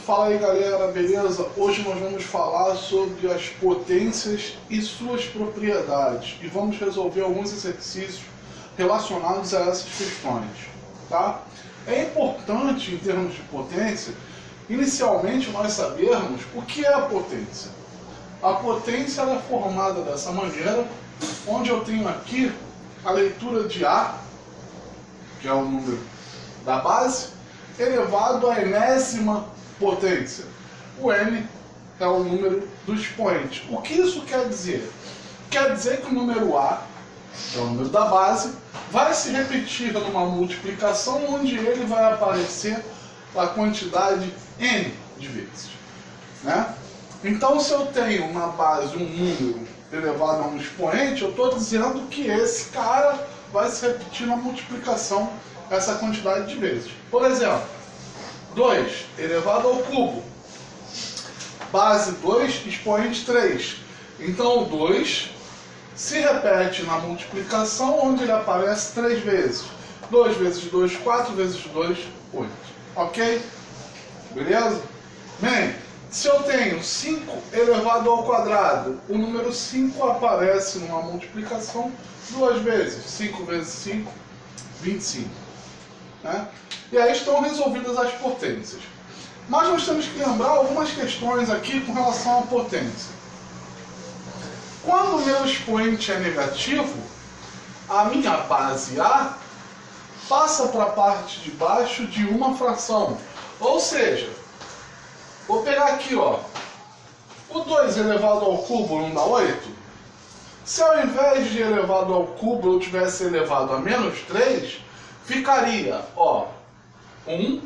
Fala aí galera, beleza? Hoje nós vamos falar sobre as potências e suas propriedades e vamos resolver alguns exercícios relacionados a essas questões, tá? É importante, em termos de potência, inicialmente nós sabermos o que é a potência. A potência ela é formada dessa maneira, onde eu tenho aqui a leitura de A, que é o número da base, elevado à enésima potência. O n é o número do expoente. O que isso quer dizer? Quer dizer que o número A, que é o número da base, vai se repetir numa multiplicação onde ele vai aparecer a quantidade n de vezes, né? Então, se eu tenho na base um número elevado a um expoente, eu estou dizendo que esse cara vai se repetir na multiplicação essa quantidade de vezes. Por exemplo, 2 elevado ao cubo, base 2, expoente 3. Então o 2 se repete na multiplicação onde ele aparece 3 vezes. 2 vezes 2, 4 vezes 2, 8. Ok? Beleza? Bem, se eu tenho 5 elevado ao quadrado, o número 5 aparece numa multiplicação 2 vezes. 5 vezes 5, 25. Né? E aí estão resolvidas as potências. Mas nós temos que lembrar algumas questões aqui com relação à potência. Quando o meu expoente é negativo, a minha base A passa para a parte de baixo de uma fração. Ou seja, vou pegar aqui, ó, o 2 elevado ao cubo não dá 8? Se ao invés de elevado ao cubo eu tivesse elevado a menos 3, ficaria, ó, 1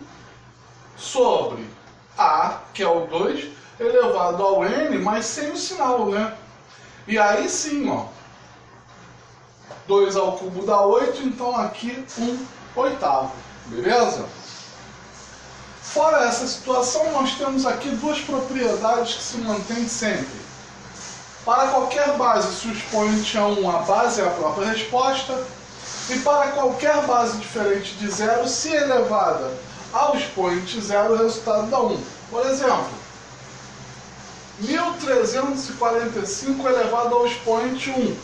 sobre A, que é o 2, elevado ao n, mas sem o sinal, né? E aí sim, ó, 2 ao cubo dá 8, então aqui 1/8, beleza? Fora essa situação, nós temos aqui duas propriedades que se mantêm sempre. Para qualquer base, se o expoente é 1, a base é a própria resposta. E para qualquer base diferente de 0, se elevada ao expoente 0, o resultado dá 1. Por exemplo, 1345 elevado ao expoente 1.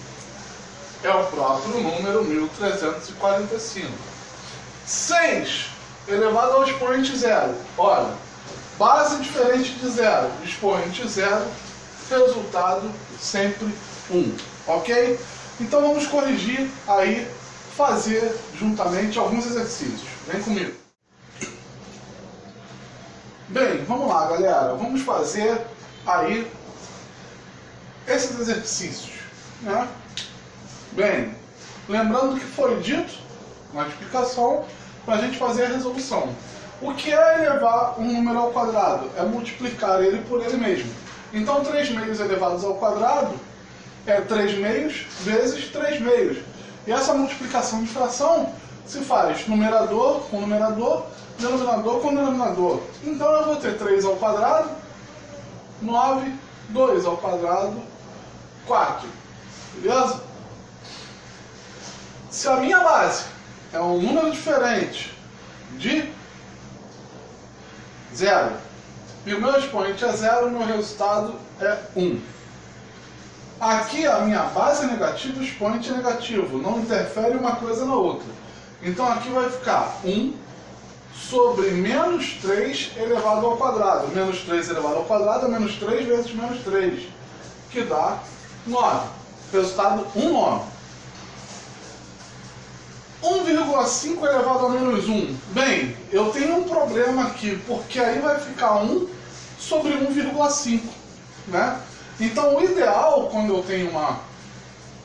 É o próprio número 1345. 6 elevado ao expoente 0. Olha, base diferente de 0, expoente 0, resultado sempre 1. Ok? Então vamos corrigir aí, fazer juntamente alguns exercícios. Vem comigo. Bem, vamos lá, galera. Vamos fazer aí esses exercícios, né? Bem, lembrando que foi dito na explicação para a gente fazer a resolução. O que é elevar um número ao quadrado? É multiplicar ele por ele mesmo. Então 3 meios elevados ao quadrado é 3 meios vezes 3 meios. E essa multiplicação de fração se faz numerador com numerador, denominador com denominador. Então eu vou ter 3 ao quadrado, 9, 2 ao quadrado, 4. Beleza? Se a minha base é um número diferente de 0 e o meu expoente é 0, o meu resultado é 1. Aqui a minha base é negativa, o expoente é negativo, não interfere uma coisa na outra. Então aqui vai ficar 1 sobre menos 3 elevado ao quadrado. Menos 3 elevado ao quadrado é menos 3 vezes menos 3, que dá 9. Resultado 1 9. 1,5 elevado a menos 1. Bem, eu tenho um problema aqui, porque aí vai ficar 1 sobre 1,5, né? Então o ideal, quando eu tenho um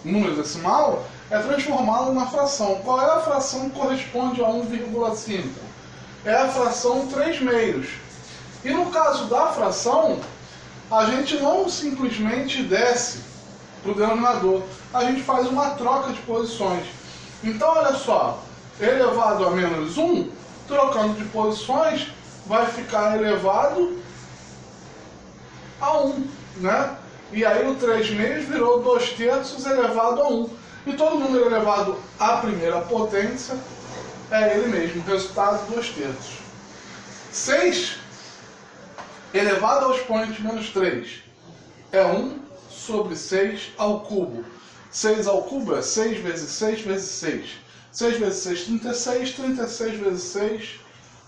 número decimal, é transformá-lo na fração. Qual é a fração que corresponde a 1,5? É a fração 3 meios. E no caso da fração, a gente não simplesmente desce para o denominador, a gente faz uma troca de posições. Então olha só, elevado a menos 1, trocando de posições, vai ficar elevado a 1, né? E aí o 3 meios virou 2/3 elevado a 1. E todo número elevado à primeira potência é ele mesmo, resultado 2/3. 6 elevado ao expoente menos 3 é 1 sobre 6 ao cubo. 6 ao cubo é 6 vezes 6 vezes 6. 6 vezes 6, 36. 36 vezes 6,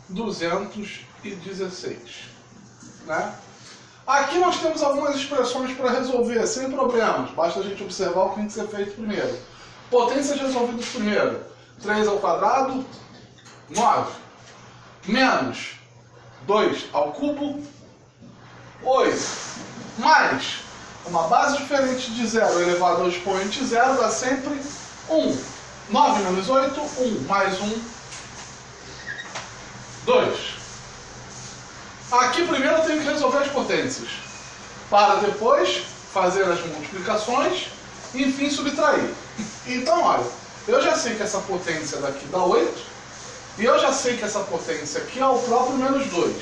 216. Né? Aqui nós temos algumas expressões para resolver, sem problemas. Basta a gente observar o que tem que ser feito primeiro. Potências resolvidas primeiro. 3 ao quadrado, 9. Menos 2 ao cubo, 8. Mais uma base diferente de 0 elevado ao expoente 0 dá sempre 1. 9 menos 8, 1. Mais 1, 2. Aqui primeiro eu tenho que resolver as potências, para depois fazer as multiplicações e enfim subtrair. Então olha, eu já sei que essa potência daqui dá 8, e eu já sei que essa potência aqui é o próprio menos 2.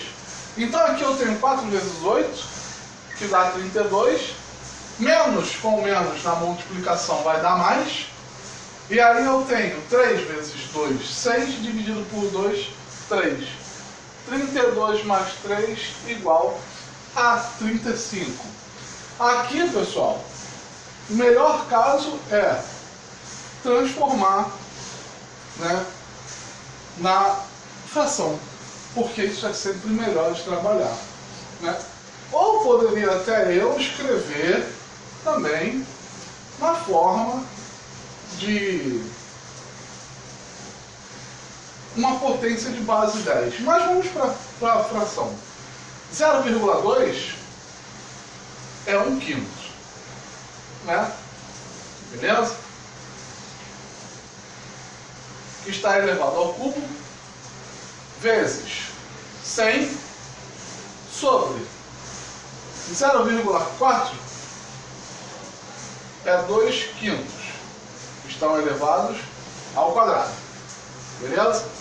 Então aqui eu tenho 4 vezes 8, que dá 32, menos com menos na multiplicação vai dar mais, e aí eu tenho 3 vezes 2, 6, dividido por 2, 3. 32 mais 3 igual a 35. Aqui, pessoal, o melhor caso é transformar, né, na fração, porque isso é sempre melhor de trabalhar. Né? Ou poderia até eu escrever também na forma de uma potência de base 10. Mas vamos para a fração. 0,2 é 1/5. Né? Beleza? Que está elevado ao cubo vezes 100 sobre 0,4 é 2/5. Estão elevados ao quadrado. Beleza?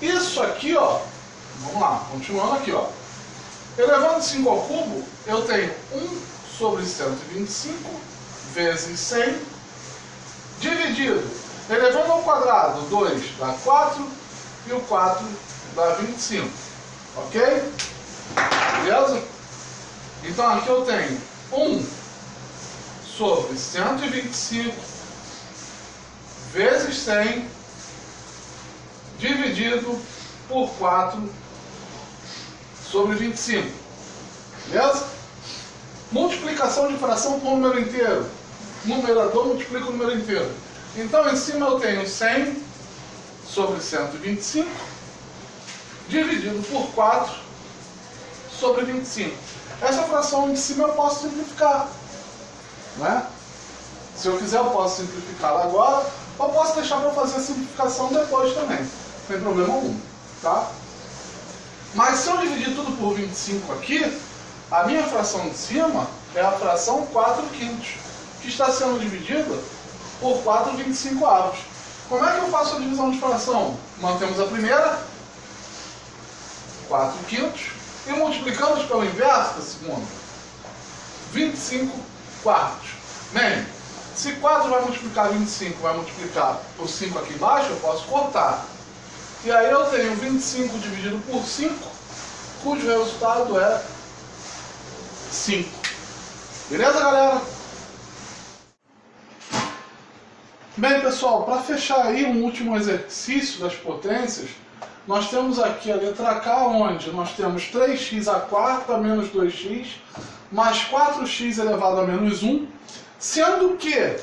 Isso aqui, ó, vamos lá, continuando aqui, ó. Elevando 5 ao cubo, eu tenho 1 sobre 125 vezes 100, dividido, elevando ao quadrado, 2 dá 4, e o 4 dá 25. Ok? Beleza? Então aqui eu tenho 1 sobre 125 vezes 100, dividido por 4 sobre 25. Beleza? Multiplicação de fração por número inteiro. Numerador multiplica o número inteiro. Então, em cima eu tenho 100 sobre 125, dividido por 4 sobre 25. Essa fração de cima eu posso simplificar. Né? Se eu quiser, eu posso simplificá-la agora, ou posso deixar para fazer a simplificação depois também. Sem problema algum. Tá? Mas se eu dividir tudo por 25 aqui, a minha fração de cima é a fração 4/5, que está sendo dividida por 4/25. Como é que eu faço a divisão de fração? Mantemos a primeira, 4/5, e multiplicamos pelo inverso da segunda, 25/4. Bem, se 4 vai multiplicar 25, vai multiplicar por 5 aqui embaixo, eu posso cortar. E aí eu tenho 25 dividido por 5, cujo resultado é 5. Beleza, galera? Bem, pessoal, para fechar aí um último exercício das potências, nós temos aqui a letra K, onde nós temos 3x à quarta menos 2x, mais 4x elevado a menos 1, sendo que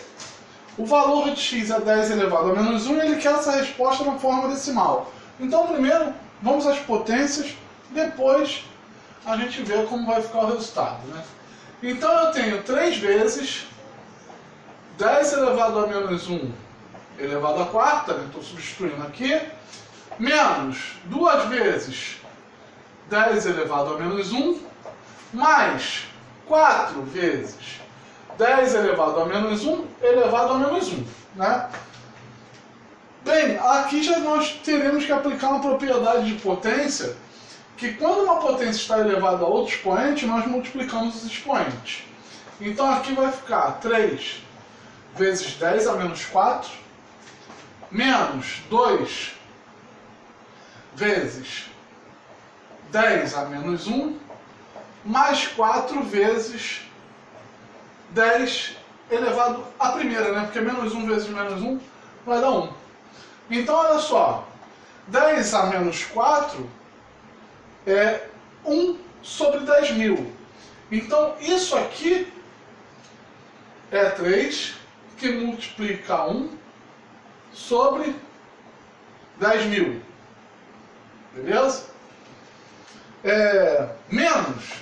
o valor de x é 10 elevado a menos 1 e ele quer essa resposta na forma decimal. Então, primeiro, vamos às potências, depois a gente vê como vai ficar o resultado. Né? Então, eu tenho 3 vezes 10 elevado a menos 1 elevado a quarta, né? Estou substituindo aqui, menos 2 vezes 10 elevado a menos 1, mais 4 vezes 10 elevado a menos 1 elevado a menos 1. Né? Bem, aqui já nós teremos que aplicar uma propriedade de potência, que quando uma potência está elevada a outro expoente, nós multiplicamos os expoentes. Então aqui vai ficar 3 vezes 10 a menos 4, menos 2 vezes 10 a menos 1, mais 4 vezes 10 elevado à primeira, né? Porque menos 1 vezes menos 1 vai dar 1. Então, olha só, 10 a menos 4 é 1 sobre 10.000. Então, isso aqui é 3 que multiplica 1 sobre 10.000. Beleza? Menos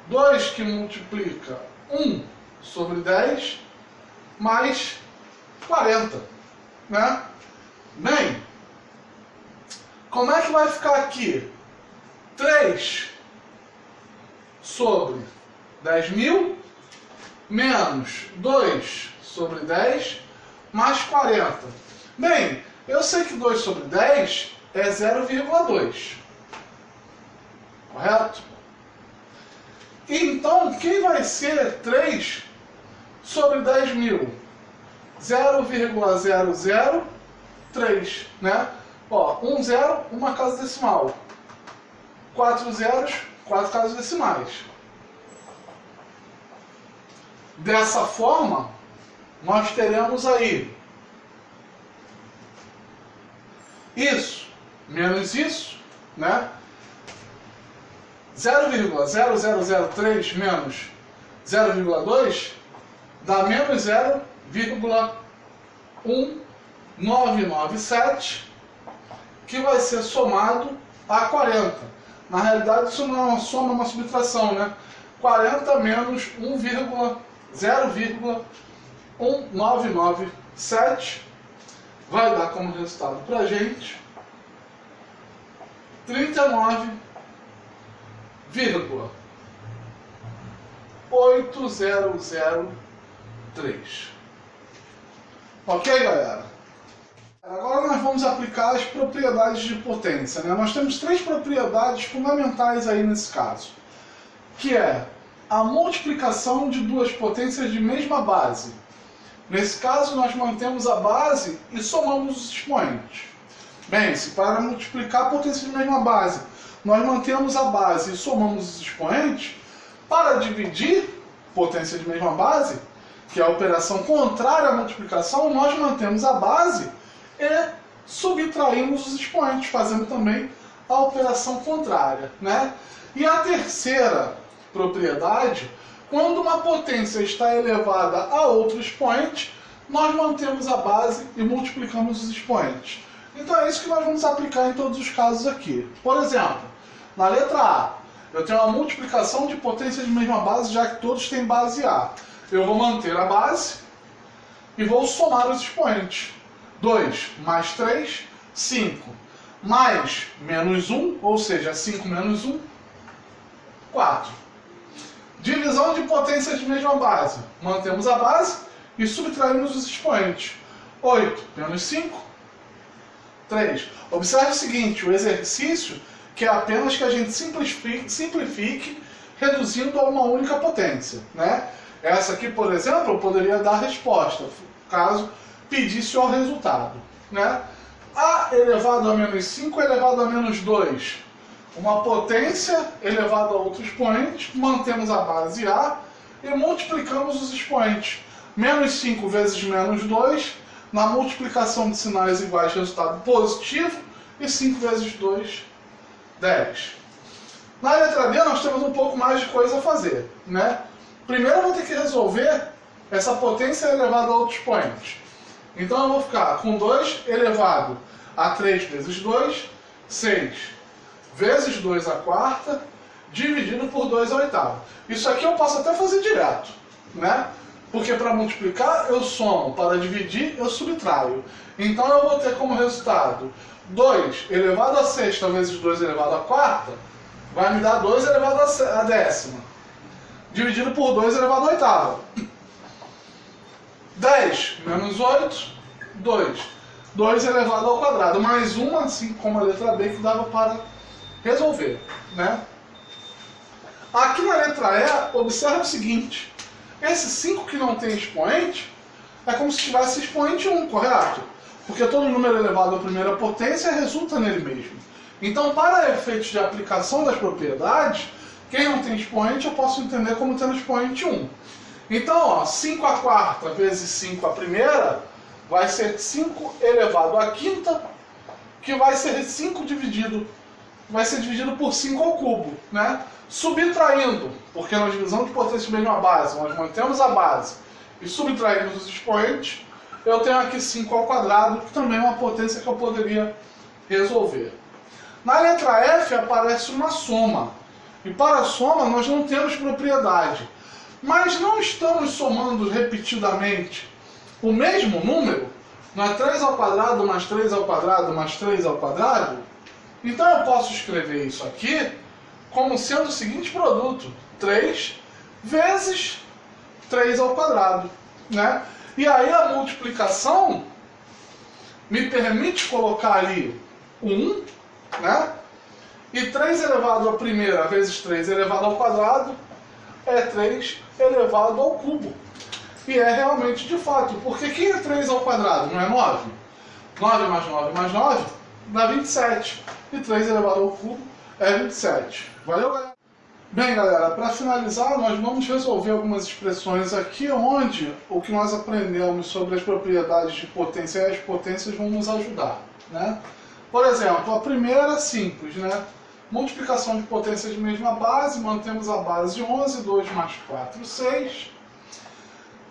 2 que multiplica 1 sobre 10 mais 40. Né? Bem, como é que vai ficar aqui? 3 sobre 10.000 menos 2 sobre 10 mais 40. Bem, eu sei que 2 sobre 10 é 0,2. Correto? Então, quem vai ser 3 sobre 10.000? 0,003, né? Ó, 1 zero, uma casa decimal. 4 zeros, 4 casas decimais. Dessa forma, nós teremos aí isso menos isso, né? 0,0003 menos 0,2 dá menos 0,1997, que vai ser somado a 40. Na realidade, isso não é uma soma, é uma subtração, né? 40 menos 0,1997 vai dar como resultado para a gente 39,8003. Ok, galera? Agora nós vamos aplicar as propriedades de potência, né? Nós temos 3 propriedades fundamentais aí nesse caso, que é a multiplicação de duas potências de mesma base. Nesse caso, nós mantemos a base e somamos os expoentes. Bem, se para multiplicar a potência de mesma base, nós mantemos a base e somamos os expoentes, para dividir potência de mesma base, que é a operação contrária à multiplicação, nós mantemos a base e subtraímos os expoentes, fazendo também a operação contrária, né? E a terceira propriedade, quando uma potência está elevada a outro expoente, nós mantemos a base e multiplicamos os expoentes. Então é isso que nós vamos aplicar em todos os casos aqui. Por exemplo, na letra A, eu tenho uma multiplicação de potência de mesma base, já que todos têm base A. Eu vou manter a base e vou somar os expoentes. 2 mais 3, 5. Mais menos 1, ou seja, 5 menos 1, 4. Divisão de potências de mesma base. Mantemos a base e subtraímos os expoentes. 8 menos 5, 3. Observe o seguinte, o exercício que é apenas que a gente simplifique reduzindo a uma única potência, né? Essa aqui, por exemplo, eu poderia dar a resposta, caso pedisse o resultado, né? A elevado a menos 5 elevado a menos 2. Uma potência elevada a outro expoente, mantemos a base A e multiplicamos os expoentes. Menos 5 vezes menos 2, na multiplicação de sinais iguais, resultado positivo, e 5 vezes 2, 10. Na letra B nós temos um pouco mais de coisa a fazer, né? Primeiro eu vou ter que resolver essa potência elevada a outro expoente. Então eu vou ficar com 2 elevado a 3 vezes 2, 6 vezes 2 à quarta, dividido por 2 à oitava. Isso aqui eu posso até fazer direto, né? Porque para multiplicar eu somo, para dividir eu subtraio. Então eu vou ter como resultado 2 elevado a sexta vezes 2 elevado à quarta, vai me dar 2 elevado a décima, dividido por 2 elevado à oitava. 10 menos 8, 2. 2 elevado ao quadrado, mais 1, assim como a letra B, que dava para resolver, né? Aqui na letra E, observe o seguinte. Esse 5 que não tem expoente, é como se tivesse expoente 1, correto? Porque todo número elevado à primeira potência resulta nele mesmo. Então, para efeitos de aplicação das propriedades, quem não tem expoente eu posso entender como tendo expoente 1. Então, ó, 5 à quarta vezes 5 à primeira vai ser 5 elevado à quinta, que vai ser vai ser dividido por 5 ao cubo, né? Subtraindo, porque na divisão de potência de mesma base, nós mantemos a base e subtraímos os expoentes, eu tenho aqui 5 ao quadrado, que também é uma potência que eu poderia resolver. Na letra F aparece uma soma, e para a soma nós não temos propriedade, mas não estamos somando repetidamente o mesmo número, não é 3 ao quadrado mais 3 ao quadrado mais 3 ao quadrado? Então eu posso escrever isso aqui como sendo o seguinte produto, 3 vezes 3 ao quadrado, né? E aí a multiplicação me permite colocar ali 1, né? E 3 elevado à primeira vezes 3 elevado ao quadrado é 3 elevado ao cubo. E é realmente de fato, porque quem é 3 ao quadrado, não é 9? 9 mais 9 mais 9 dá 27. E 3 elevado ao cubo é 27. Valeu, galera? Bem, galera, para finalizar, nós vamos resolver algumas expressões aqui onde o que nós aprendemos sobre as propriedades de potência e as potências vão nos ajudar, né? Por exemplo, a primeira é simples, né? Multiplicação de potências de mesma base, mantemos a base de 11, 2 mais 4, 6.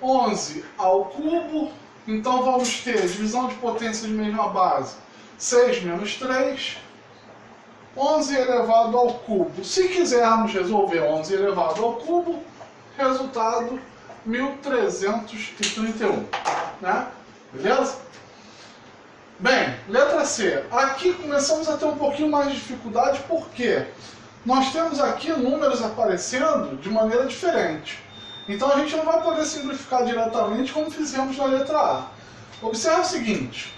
11 ao cubo, então vamos ter divisão de potências de mesma base, 6 menos 3. 11 elevado ao cubo. Se quisermos resolver 11 elevado ao cubo, resultado 1331, né? Beleza? Bem, letra C. Aqui começamos a ter um pouquinho mais de dificuldade, porque nós temos aqui números aparecendo de maneira diferente. Então a gente não vai poder simplificar diretamente como fizemos na letra A. Observe o seguinte,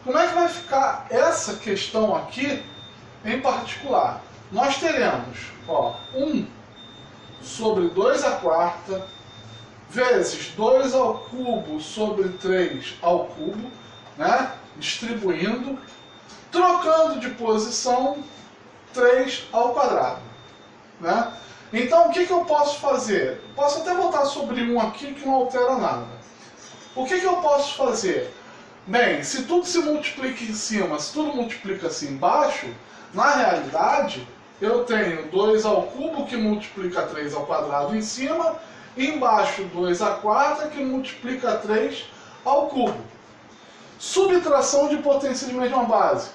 como é que vai ficar essa questão aqui em particular? Nós teremos, ó, 1 sobre 2 à quarta vezes 2 ao cubo sobre 3 ao cubo, né? Distribuindo, trocando de posição, 3 ao quadrado, né? Então o que eu posso fazer? Posso até botar sobre 1 aqui que não altera nada. O que eu posso fazer? Bem, se tudo se multiplica em cima, se tudo multiplica-se embaixo, na realidade, eu tenho 2 ao cubo que multiplica 3 ao quadrado em cima, e embaixo 2 à quarta que multiplica 3 ao cubo. Subtração de potência de mesma base.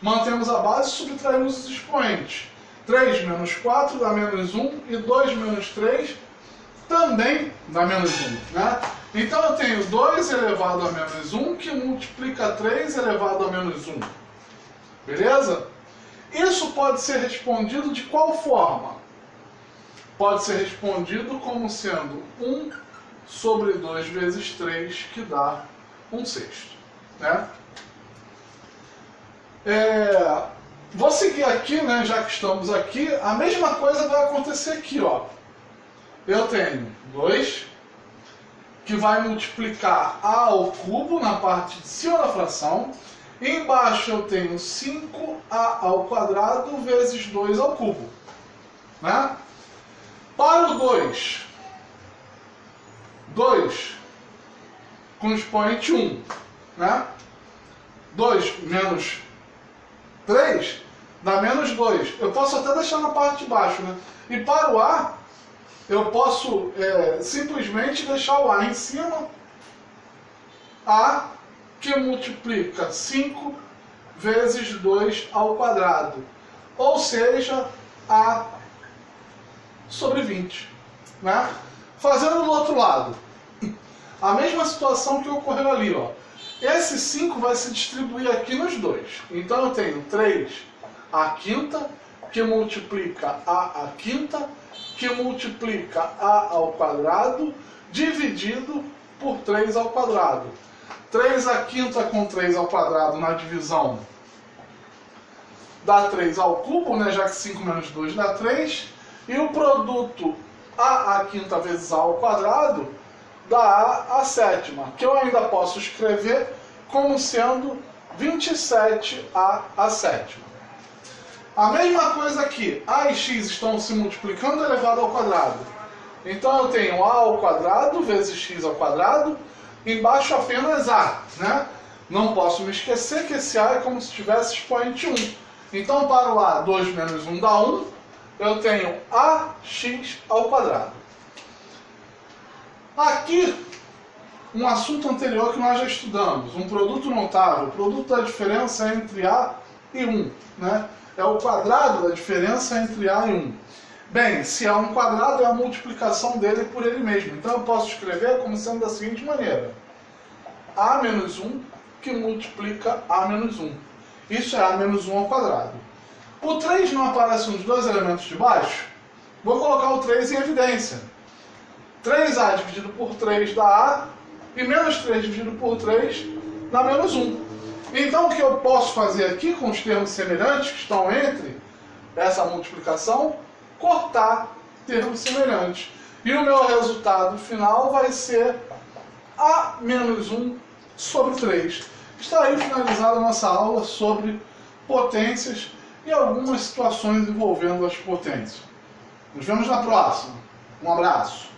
Mantemos a base e subtraímos os expoentes. 3 menos 4 dá menos 1, e 2 menos 3 também dá menos 1, né? Então eu tenho 2 elevado a menos 1 que multiplica 3 elevado a menos 1. Beleza? Isso pode ser respondido de qual forma? Pode ser respondido como sendo 1 sobre 2 vezes 3, que dá 1/6, né? Vou seguir aqui, né, já que estamos aqui, a mesma coisa vai acontecer aqui, ó. Eu tenho 2, que vai multiplicar a ao cubo na parte de cima da fração, e embaixo eu tenho 5a ao quadrado vezes 2 ao cubo, né? Para o 2 com expoente 1, né? 2 menos 3 dá menos 2. Eu posso até deixar na parte de baixo, né? E para o A, eu posso simplesmente deixar o A em cima. A que multiplica 5 vezes 2 ao quadrado. Ou seja, A sobre 20. Né? Fazendo do outro lado, a mesma situação que ocorreu ali, ó. Esse 5 vai se distribuir aqui nos dois. Então eu tenho 3 à quinta, que multiplica a à quinta, que multiplica a ao quadrado, dividido por 3 ao quadrado. 3 à quinta com 3 ao quadrado na divisão dá 3 ao cubo, né? Já que 5 menos 2 dá 3. E o produto a à quinta vezes a ao quadrado dá a à sétima, que eu ainda posso escrever como sendo 27a à sétima. A mesma coisa aqui, a e x estão se multiplicando elevado ao quadrado. Então eu tenho a ao quadrado vezes x ao quadrado, embaixo apenas a, né? Não posso me esquecer que esse a é como se tivesse expoente 1. Então para o a, 2 menos 1 dá 1, eu tenho ax ao quadrado. Aqui, um assunto anterior que nós já estudamos, um produto notável, o produto da diferença entre a e 1, né? É o quadrado da diferença entre a e 1. Bem, se há um quadrado, é a multiplicação dele por ele mesmo. Então eu posso escrever como sendo da seguinte maneira: a menos 1 que multiplica a menos 1. Isso é a menos 1 ao quadrado. O 3 não aparece nos dois elementos de baixo? Vou colocar o 3 em evidência. 3a dividido por 3 dá a, e menos 3 dividido por 3 dá menos 1. Então o que eu posso fazer aqui com os termos semelhantes que estão entre essa multiplicação? Cortar termos semelhantes. E o meu resultado final vai ser a menos 1 sobre 3. Está aí finalizada a nossa aula sobre potências e algumas situações envolvendo as potências. Nos vemos na próxima. Um abraço.